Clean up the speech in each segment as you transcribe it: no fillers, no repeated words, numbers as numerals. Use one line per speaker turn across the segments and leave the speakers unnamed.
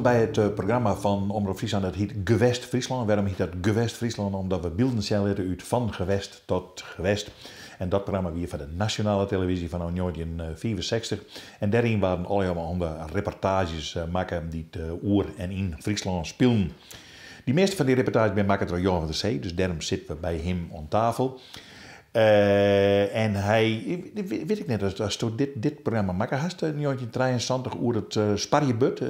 bij het programma van Omroep Friesland. Dat heet Gewest Friesland. Waarom heet dat Gewest Friesland? Omdat we beelden zelden uit van gewest tot gewest. En dat programma weer van de nationale televisie van 1965. En daarin waren allemaal reportages maken die het oer en in Friesland spelen. Die meeste van die reportages ben maken door Johan van der Zee. Dus daarom zitten we bij hem aan tafel. En hij, weet ik net, als je dit programma maken, had je 1973 oer het Sparjebut?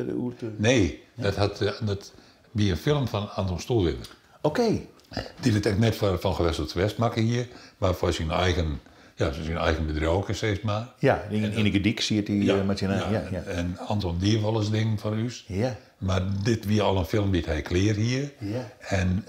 Nee, dat wie een film van Anton Stolwiller.
Oké.
Die het echt net van gewest tot gewest maken hier, maar voor zijn eigen bedrijf ook steeds maar.
Ja, in de gedik zie je het met je naam. Ja.
En Anton Dierwolles ding voor u.
Ja.
Maar dit wie al een film die hij kleer hier.
Ja.
En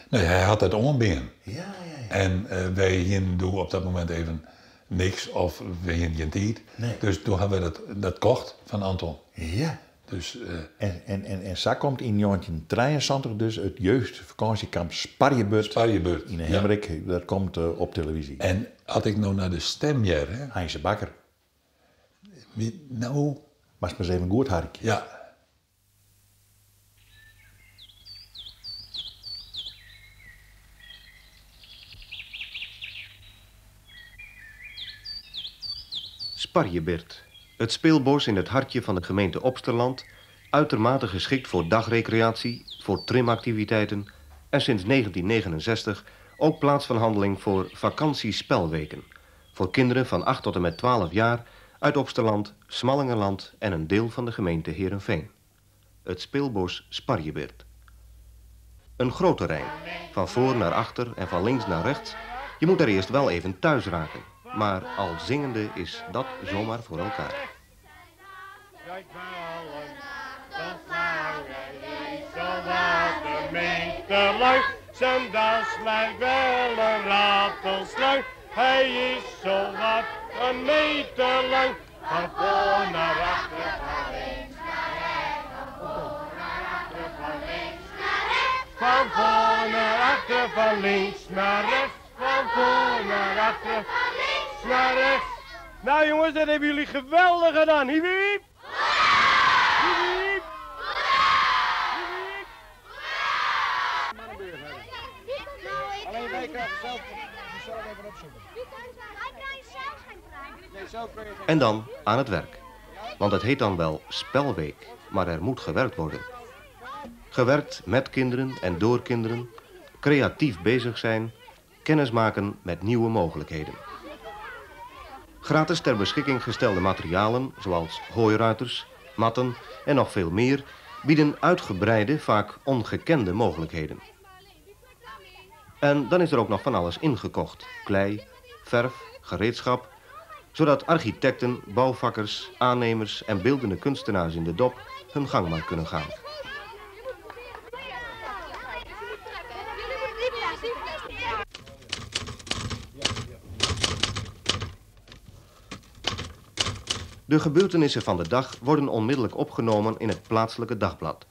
hij had het onbeen.
Ja.
En wij hier doen op dat moment even niks of wij hier geen tijd.
Nee.
Dus toen hebben we dat kocht van Anton.
Ja.
Dus,
en zo komt in 1973 dus het jeugdvakantiekamp Sparjebut in Hemrik. Dat komt op televisie.
En had ik nou naar de stemjer, hè?
Heinze Bakker.
Nou...
Was maar eens even goed, Hark.
Ja.
Sparjebert. Het speelbos in het hartje van de gemeente Opsterland, uitermate geschikt voor dagrecreatie, voor trimactiviteiten en sinds 1969 ook plaats van handeling voor vakantiespelweken. Voor kinderen van 8 tot en met 12 jaar uit Opsterland, Smallingerland en een deel van de gemeente Heerenveen. Het speelbos Sparjebert. Een groot terrein, van voor naar achter en van links naar rechts. Je moet er eerst wel even thuis raken. Maar al zingende is dat zomaar voor elkaar.
Zijn das lijkt wel een ratelslang. Hij is zo wat een meter lang. Van voor naar achter, van links naar rechts. Van voor naar achter, van links naar rechts. Van voor naar achter, van links naar rechts. Nou jongens, dat hebben jullie geweldig gedaan. Hiep, hiep. Hiep, hiep.
Alleen wij krijgen zelf even opzoeken. Wij krijgen zelf geen prijs.
En dan aan het werk. Want het heet dan wel spelweek, maar er moet gewerkt worden. Gewerkt met kinderen en door kinderen, creatief bezig zijn, kennis maken met nieuwe mogelijkheden. Gratis ter beschikking gestelde materialen, zoals hooiruiters, matten en nog veel meer, bieden uitgebreide, vaak ongekende mogelijkheden. En dan is er ook nog van alles ingekocht. Klei, verf, gereedschap, zodat architecten, bouwvakkers, aannemers en beeldende kunstenaars in de dop hun gang maar kunnen gaan. De gebeurtenissen van de dag worden onmiddellijk opgenomen in het plaatselijke dagblad,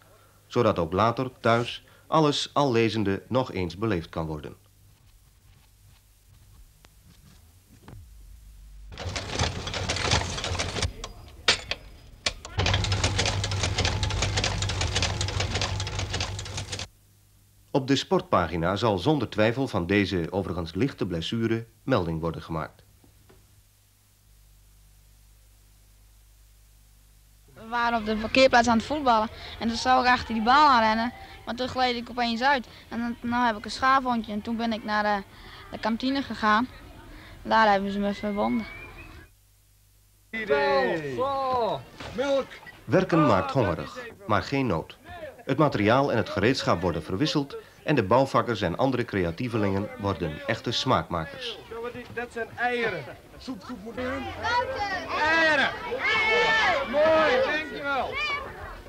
zodat ook later, thuis, alles al lezende nog eens beleefd kan worden. Op de sportpagina zal zonder twijfel van deze overigens lichte blessure melding worden gemaakt.
We waren op de parkeerplaats aan het voetballen en toen zou ik achter die bal aan rennen, maar toen gleed ik opeens uit. En dan heb ik een schaafwondje en toen ben ik naar de kantine gegaan. Daar hebben ze me verbonden.
Melk.
Werken maakt hongerig, maar geen nood. Het materiaal en het gereedschap worden verwisseld en de bouwvakkers en andere creatievelingen worden echte smaakmakers.
Dat zijn eieren. Soepsoep moet doen. Eieren. Mooi, dankjewel.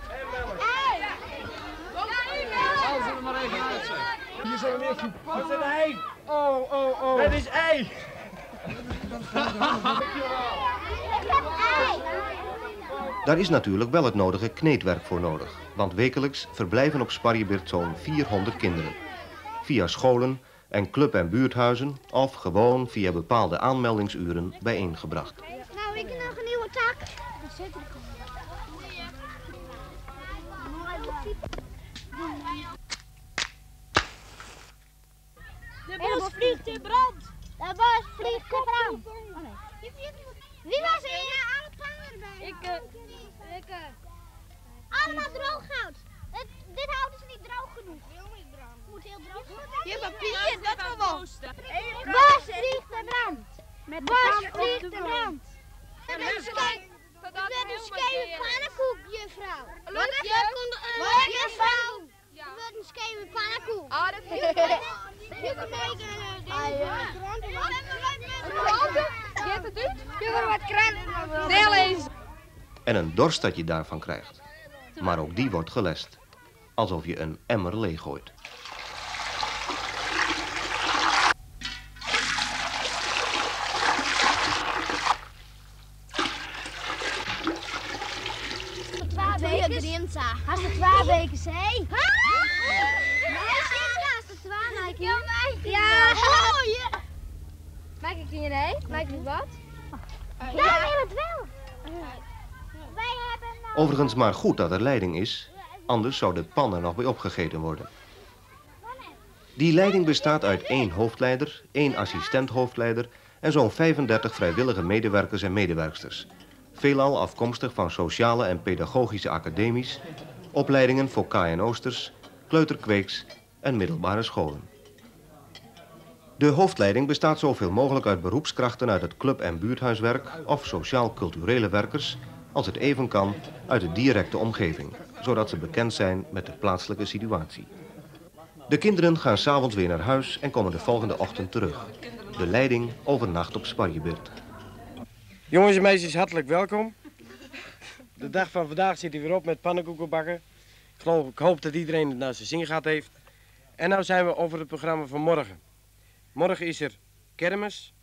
En melk. Haal ze er maar even uit. Hier zijn we weer soep. Wat is een ei? Oh. Het is ei.
Daar is natuurlijk wel het nodige kneedwerk voor nodig, want wekelijks verblijven op Sparjebert zo'n 400 kinderen. Via scholen en club- en buurthuizen of gewoon via bepaalde aanmeldingsuren bijeengebracht.
Nou, ik nog een nieuwe tak. De bos vliegt in brand. De bos vliegt in brand. Oh, nee. Wie was er? Ja, alle pannen erbij. Ik. Allemaal droog hout. Dit hout is niet droog genoeg. Het moet heel droog zijn. Je papier, dat gewoon. Bos vliegt in brand. Met bos vliegt in brand. Er werd een scheve pannenkoek, juffrouw. Wat? Juffrouw. Er werd een scheve pannenkoek. Ah, dat vind ik wel.
En een dorst dat je daarvan krijgt. Maar ook die wordt gelest. Alsof je een emmer leeggooit.
Als het 2 weken zei. Ja. Maak ik je nee? Maak ik wat? Ja, weer het wel. Wij hebben
Overigens maar goed dat er leiding is. Anders zou de pan er nog bij opgegeten worden. Die leiding bestaat uit 1 hoofdleider, 1 assistent-hoofdleider en zo'n 35 vrijwillige medewerkers en medewerksters. Veelal afkomstig van sociale en pedagogische academies, opleidingen voor KNO'sters, kleuterkweeks en middelbare scholen. De hoofdleiding bestaat zoveel mogelijk uit beroepskrachten uit het club- en buurthuiswerk of sociaal-culturele werkers, als het even kan, uit de directe omgeving, zodat ze bekend zijn met de plaatselijke situatie. De kinderen gaan 's avonds weer naar huis en komen de volgende ochtend terug. De leiding overnacht op Sparjebeurt.
Jongens en meisjes, hartelijk welkom. De dag van vandaag zit hij weer op met pannenkoeken bakken. Ik hoop dat iedereen het naar zijn zin gehad heeft. En nou zijn we over het programma van morgen. Morgen is er kermis.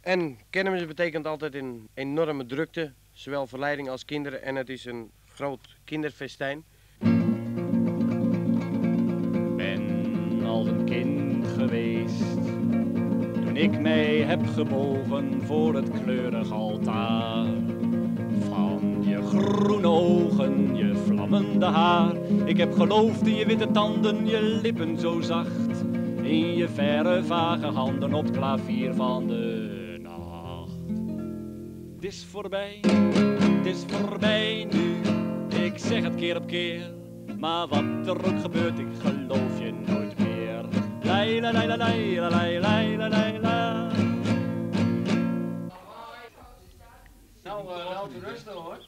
En kermis betekent altijd een enorme drukte. Zowel voor leiding als kinderen. En het is een groot kinderfestijn.
Ben al een kind geweest. Toen ik mij heb gebogen voor het kleurig altaar. Van je groene ogen, je vlammende haar. Ik heb geloofd in je witte tanden, je lippen zo zacht. In je verre vage handen op het klavier van de nacht. Het is voorbij nu. Ik zeg het keer op keer. Maar wat er ook gebeurt, ik geloof je nooit meer. Lai la la la la la la la la.
Nou, wel te rusten hoor.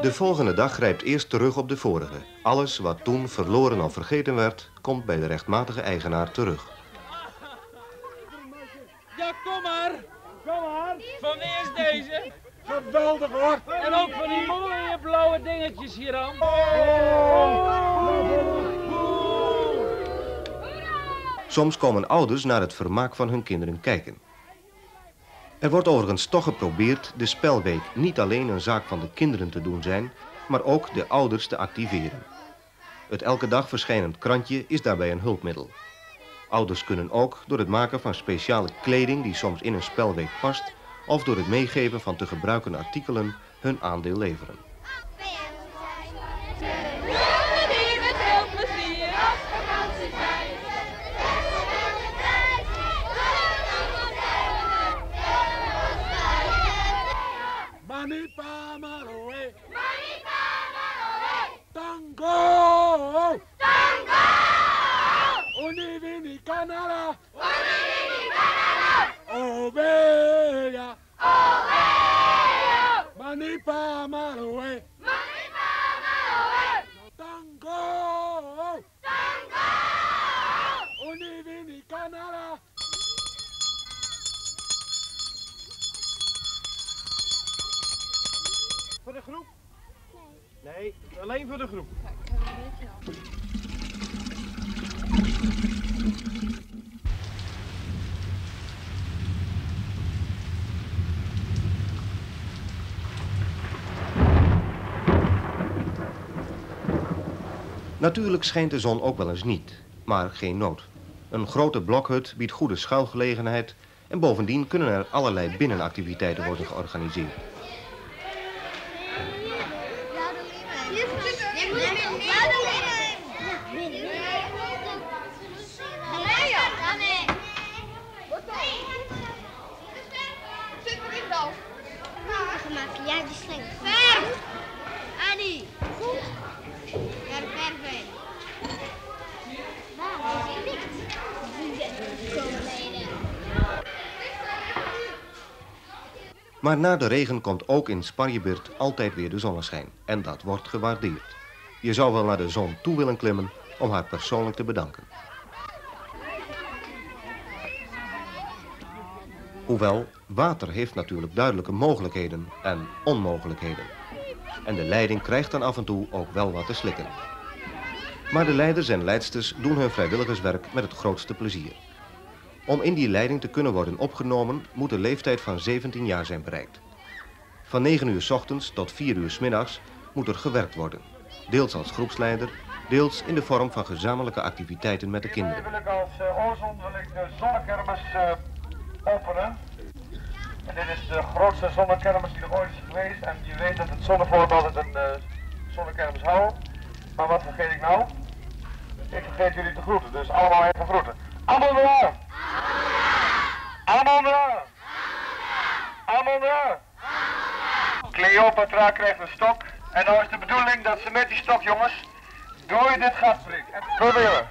De volgende dag grijpt eerst terug op de vorige. Alles wat toen verloren of vergeten werd, komt bij de rechtmatige eigenaar terug.
Ja, kom maar. Van wie is deze?
Geweldig hoor.
En ook van die mooie blauwe dingetjes hier aan.
Soms komen ouders naar het vermaak van hun kinderen kijken. Er wordt overigens toch geprobeerd de spelweek niet alleen een zaak van de kinderen te doen zijn, maar ook de ouders te activeren. Het elke dag verschijnend krantje is daarbij een hulpmiddel. Ouders kunnen ook door het maken van speciale kleding die soms in een spelweek past, of door het meegeven van te gebruiken artikelen hun aandeel leveren.
Manipa Maroe. Tango. Tango. Univini Canara. Oveja. Manipa Maroe. Tango. Tango. Univini Canara. Voor de groep? Nee, alleen voor de groep.
Natuurlijk schijnt de zon ook wel eens niet, maar geen nood. Een grote blokhut biedt goede schuilgelegenheid en bovendien kunnen er allerlei binnenactiviteiten worden georganiseerd.
Ja, die slinkt. Ver! Annie! Goed. Ver. Waar is het?
Maar na de regen komt ook in Sparjebeurt altijd weer de zonneschijn. En dat wordt gewaardeerd. Je zou wel naar de zon toe willen klimmen om haar persoonlijk te bedanken. Hoewel, water heeft natuurlijk duidelijke mogelijkheden en onmogelijkheden. En de leiding krijgt dan af en toe ook wel wat te slikken. Maar de leiders en leidsters doen hun vrijwilligerswerk met het grootste plezier. Om in die leiding te kunnen worden opgenomen moet de leeftijd van 17 jaar zijn bereikt. Van 9 uur 's ochtends tot 4 uur 's middags moet er gewerkt worden. Deels als groepsleider, deels in de vorm van gezamenlijke activiteiten met de kinderen.
Wil ik als oorzon wil ik de zonnekermis openen. En dit is de grootste zonnekermis die er ooit is geweest. En je weet dat het Zonneforum altijd een zonnekermis houdt. Maar wat vergeet ik nou? Ik vergeet jullie te groeten, dus allemaal even groeten. Allemaal onderaan! Allemaal onderaan! Allemaal onderaan! Cleopatra krijgt een stok. En nou is de bedoeling dat ze met die stok, jongens, door dit gat prikt. En proberen.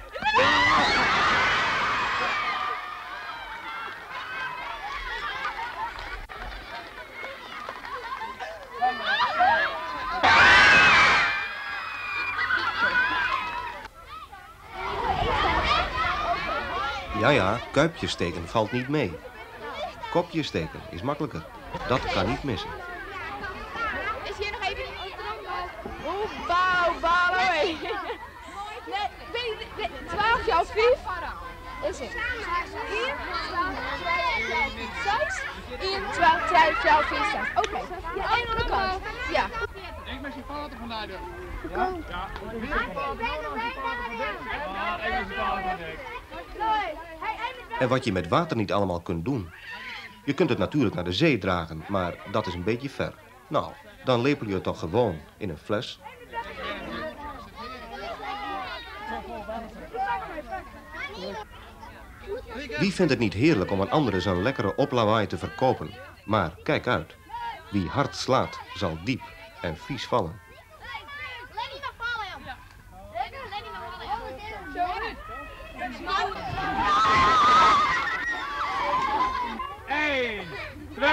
Ja, kuipjes steken valt niet mee. Kopjes steken is makkelijker. Dat kan niet missen.
Is hier nog even bouw mee. Nee, 12 jouw 5. Is het? 1, 6, 1, 12, 13 jouw 5, 6. Oké. Ja, aan de kant. Ja.
Ik ben zijn vader vandaag. Ja. Ja.
En wat je met water niet allemaal kunt doen. Je kunt het natuurlijk naar de zee dragen, maar dat is een beetje ver. Nou, dan lepel je het toch gewoon in een fles. Wie vindt het niet heerlijk om aan anderen zo'n lekkere oplawaai te verkopen? Maar kijk uit. Wie hard slaat, zal diep en vies vallen.
Let niet nog vallen, joh. Let niet nog vallen.
1, 2, 3.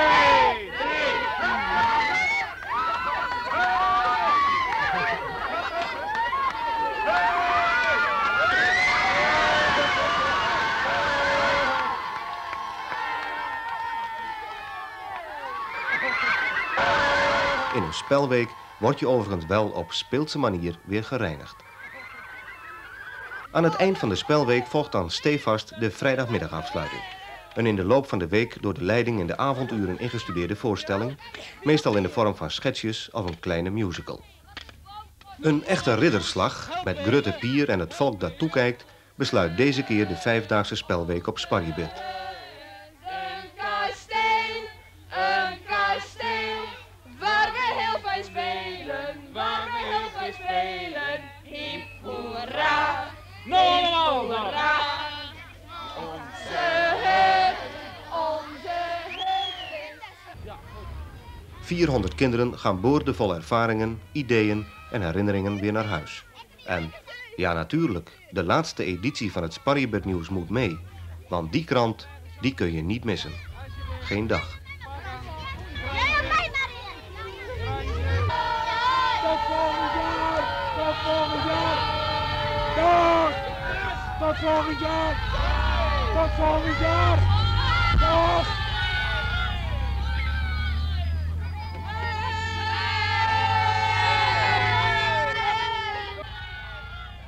In een spelweek word je overigens wel op speelse manier weer gereinigd. Aan het eind van de spelweek volgt dan stevast de vrijdagmiddagafsluiting. Een in de loop van de week door de leiding in de avonduren ingestudeerde voorstelling, meestal in de vorm van sketches of een kleine musical. Een echte ridderslag, met Grutte Pier en het volk dat toekijkt, besluit deze keer de 5-daagse spelweek op Sparjebeurt.
Een kasteel, waar we heel veel spelen, hip hoera, hoera. Onze hut.
400 kinderen gaan boordevol ervaringen, ideeën en herinneringen weer naar huis. En ja, natuurlijk, de laatste editie van het Sparjebeurt Nieuws moet mee. Want die krant, die kun je niet missen. Geen dag.
Tot volgend jaar! Tot volgend jaar! Dag! Tot volgend jaar! Tot volgend jaar! Dag!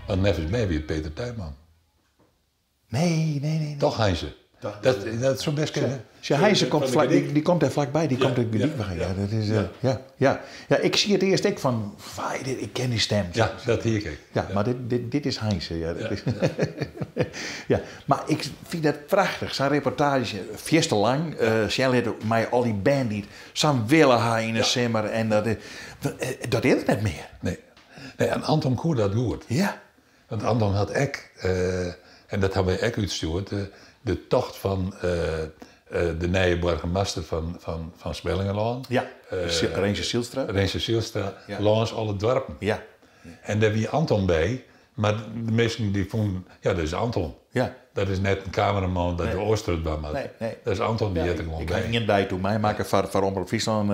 Want nef is mee weer Peter Tuinman.
Nee.
Toch, Heinze? Dat is zo best kennen.
Heinze komt die komt er vlakbij, die komt er ja, dat is, ja, ik zie het eerst ik van, ik ken die stem.
Ja, dat hier kijk.
Ja, maar dit is Heinze. Ja, dat is, ja, maar ik vind het prachtig. Zijn reportage, lang. Zij had mij al die band die zo'n willen haar in de simmer en dat is het net meer.
Nee. Nee, en Anton koer dat goed.
Ja.
Want Anton had ek, en dat hebben wij ook uitgestuurd, de tocht van de nieuwe burgemeester van Spellingenlaan.
Ja, Rensje Zielstra.
Rensje Zielstra,
Ja.
langs alle dorpen.
Ja.
En daar wie Anton bij, maar de mensen die vonden, ja, dat is Anton.
Ja.
Dat is net een cameraman dat de Oosterhout bij maakt.
Nee.
Dat is Anton, die heeft er gewoon
Ik
bij.
ga niet bij toe mij maken voor Omroep Friesland,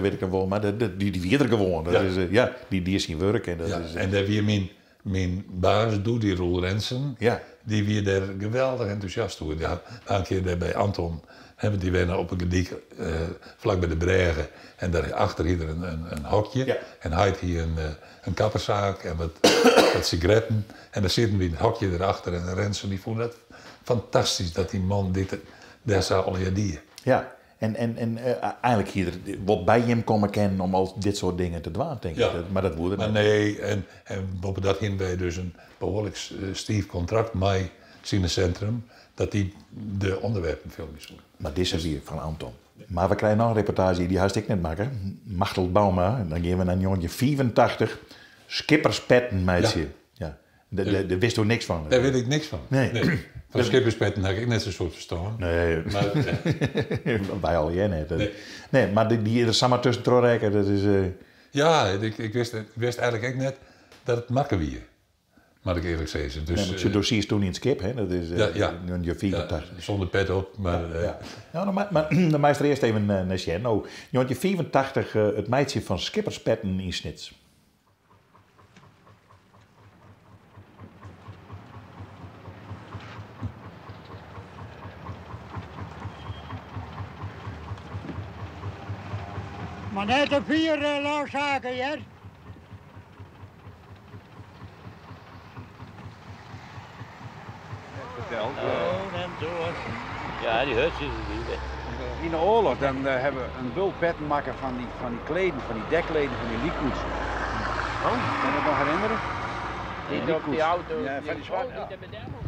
weet ik wel, maar die wie er gewoon. Dat is, die is geen werk. En, dat is,
En daar wie mijn baas doet, die Roel Rensen, die wie daar geweldig enthousiast over. Ja, een keer daar bij Anton hebben die weer op een gediek vlak bij de Bregen en daarachter hier een hokje.
Ja.
En hij had hier een kapperszaak en wat sigaretten. En daar zitten we in het hokje erachter en Rensen die vond het fantastisch dat die man daar zou al die.
Ja, en eigenlijk hier wat bij hem komen kennen om al dit soort dingen te doen, denk ik.
Ja.
Maar dat wordt
Maar
het
nee, en boven dat heen wij dus een behoorlijk stief contract met Cinecentrum, dat die de onderwerpen filmpjes doen.
Maar dit is weer van Anton. Maar we krijgen nog een reportage, die had ik net maken. Machtel Bauma, dan gaan we naar jongetje 84. Skipperspetten, meisje. Ja. Daar wist u niks van.
Daar weet ik niks van.
Nee.
Van schipperspetten heb ik net zo'n soort verstaan.
Nee,
Maar,
wij al jij net.
Nee.
Nee, maar die er samen tussen trekken, dat is...
ja, ik wist eigenlijk ook net dat het makken wie. Maar ik eerlijk zeggen. Dus,
nee, je dossier is toen in het skip, hè? Dat is je 84.
Ja, zonder pet op, maar...
Nou, maar dan meester eerst even naar Sjen. Nou, jongetje 84, het meisje van Skipperspetten in Snits.
Maar net de 4 loszaken, ja?
Verteld.
Oh, en door. Ja, die hutjes die.
In de oorlog dan hebben we een bult petten maken van die kleden, van die dekleden, van die liekkoets. Oh, kan je dat nog herinneren?
Niet op die auto.
Ja, van die zwarte.
Oh, niet op de demo.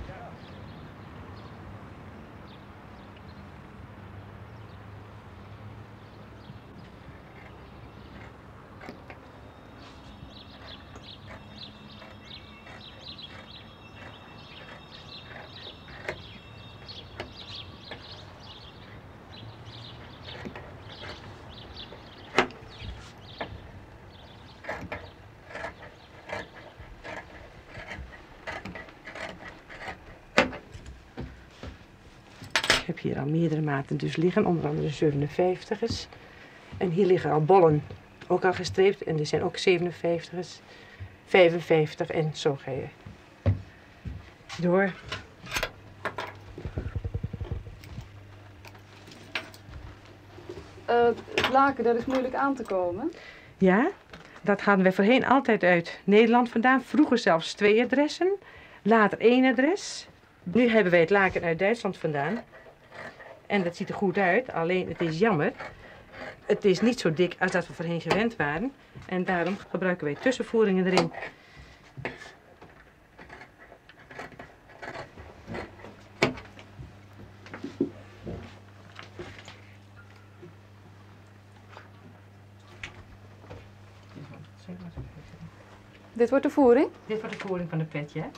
Ik heb hier al meerdere maten dus liggen, onder andere 57ers. En hier liggen al bollen, ook al gestreept. En er zijn ook 57ers, 55 en zo ga je door.
Het laken, dat is moeilijk aan te komen.
Ja, dat hadden we voorheen altijd uit Nederland vandaan. Vroeger zelfs 2 adressen, later 1 adres. Nu hebben wij het laken uit Duitsland vandaan. En dat ziet er goed uit, alleen het is jammer. Het is niet zo dik als dat we voorheen gewend waren. En daarom gebruiken wij tussenvoeringen erin.
Dit wordt de voering?
Dit wordt de voering van de pet, ja.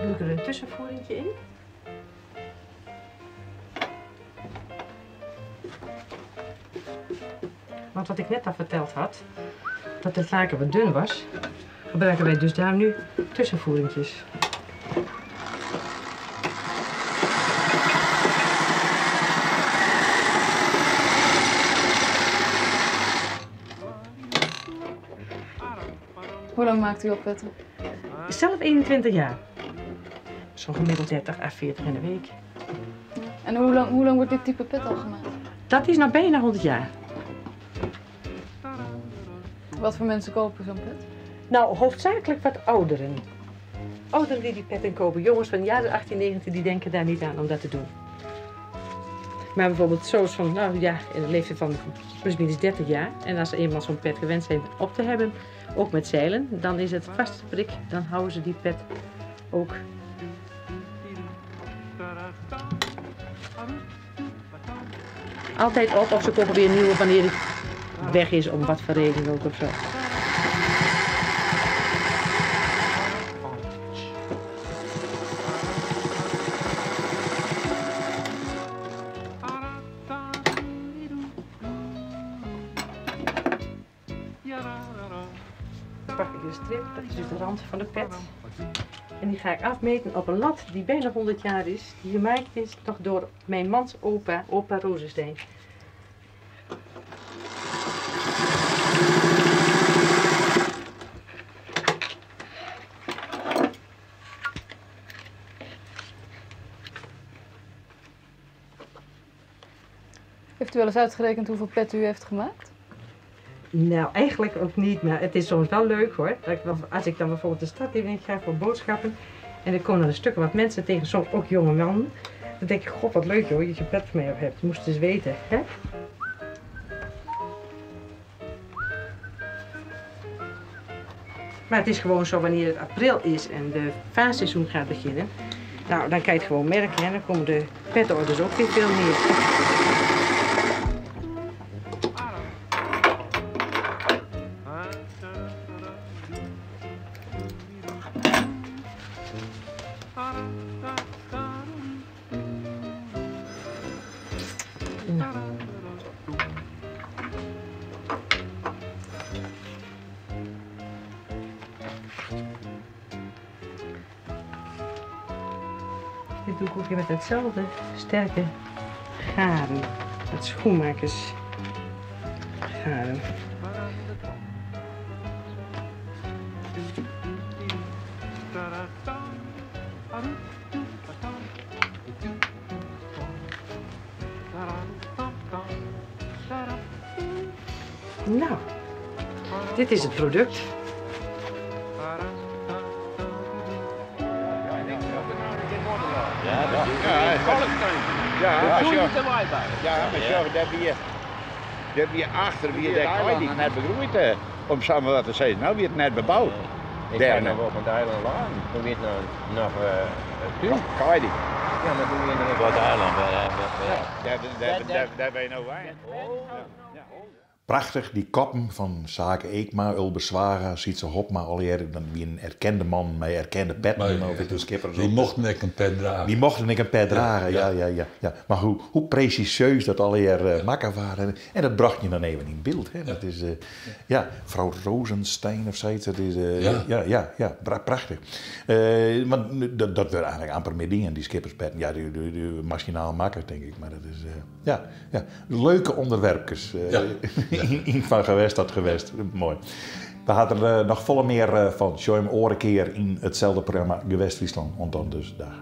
Doe ik er een tussenvoeringje in. Want wat ik net al verteld had, dat het laken wat dun was, gebruiken wij dus daar nu tussenvoeringjes.
Hoe lang maakt u op petten?
Zelf 21 jaar. Zo'n gemiddeld 30 à 40 in de week.
En hoe lang wordt dit type pet al gemaakt?
Dat is nou bijna 100 jaar.
Wat voor mensen kopen zo'n pet?
Nou, hoofdzakelijk wat ouderen. Ouderen die petten kopen. Jongens van de jaren 18, 19, die denken daar niet aan om dat te doen. Maar bijvoorbeeld zo's van, nou ja, in de leeftijd van plusminus 30 jaar. En als ze eenmaal zo'n pet gewend zijn op te hebben, ook met zeilen, dan is het vaste prik. Dan houden ze die pet ook. Altijd op of ze kopen weer een nieuwe wanneer het weg is om wat voor reden ook of zo. Dan pak ik de strip, dat is dus de rand van de pet. En die ga ik afmeten op een lat die bijna 100 jaar is. Die gemaakt is nog door mijn mans opa, opa Rozenstein.
Heeft u wel eens uitgerekend hoeveel pet u heeft gemaakt?
Nou, eigenlijk ook niet, maar het is soms wel leuk hoor. Als ik dan bijvoorbeeld de stad in ga voor boodschappen en er komen dan een stuk wat mensen tegen, soms ook jonge mannen. Dan denk ik, god wat leuk joh, dat je pet voor mij op hebt. Je moest het eens weten, hè? Maar het is gewoon zo, wanneer het april is en de vaarseizoen gaat beginnen, nou dan kan je het gewoon merken, hè? Dan komen de petorders ook weer veel meer. Dit doe ik ook weer met hetzelfde sterke garen, het schoenmakers garen. Nou, dit is het product.
Dat weer achter weer de kleding net begroeid, om samen wat te zeggen. Nou weer het net bebouwd.
Ik ga nog op een eiland lagen. Dan weer nog
kleding.
Ja, maar toen weer nog
wat eiland. Daar ben je nou weinig.
Prachtig, die koppen van Zaken Eekma, Ulbe Zwaga, Sietse Hopma, alweer dan wie een erkende man met erkende pet.
Die mochten ik een pet dragen.
Die mochten ik een pet dragen, ja. Maar hoe precisieus dat alweer makkelijk waren. En dat bracht je dan even in beeld. Hè. Dat is, vrouw Rozenstein of zoiets. Dat is, prachtig. Maar dat werd eigenlijk amper meer dingen, die skipperspetten. Ja, die machinaal makkelijk, denk ik. Maar dat is, leuke onderwerpjes. In van gewest dat gewest. Mooi. We hadden er nog volle meer van. Show hem oren keer in hetzelfde programma Gewest Friesland. Want dan dus dag.